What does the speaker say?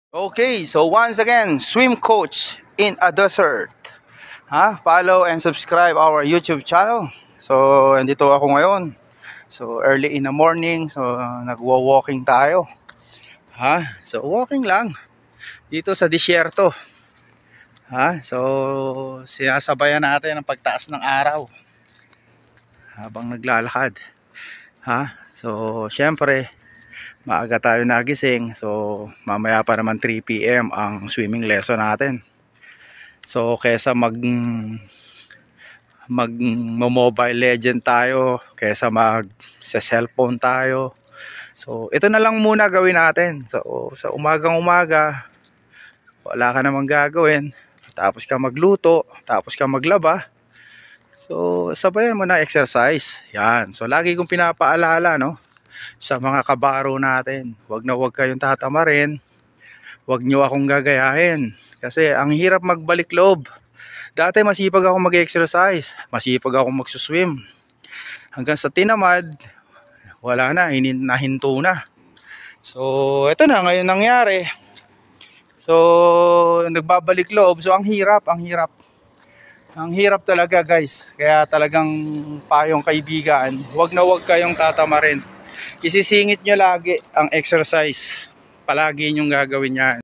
Okay, so once again, swim coach in a desert. Follow and subscribe our YouTube channel. So, andito ako ngayon. So, early in the morning, so nagwo-walking tayo. So walking lang dito sa disyerto. So sinasabayan natin ang pagtaas ng araw habang naglalakad. So syempre maaga tayo nagising, so mamaya pa naman 3 PM ang swimming lesson natin. So kaysa mobile legend tayo, kaysa sa cellphone tayo, so ito na lang muna gawin natin. So sa umaga wala ka namang gagawin, tapos ka magluto, tapos ka maglaba, so sabayan mo na exercise. Yan, so lagi kong pinapaalala, no, sa mga kabaro natin, wag kayong tatamarin, wag nyo akong gagayahin, kasi ang hirap magbalik loob. Dati masipag ako mag-exercise, masipag ako magsuswim, hanggang sa tinamad, wala na, nahinto na. So ito na ngayon nangyari. So nagbabalik loob, so ang hirap talaga, guys. Kaya talagang payong kaibigan, wag kayong tatamarin. Isisingit nyo lagi ang exercise, palagi nyong gagawin yan.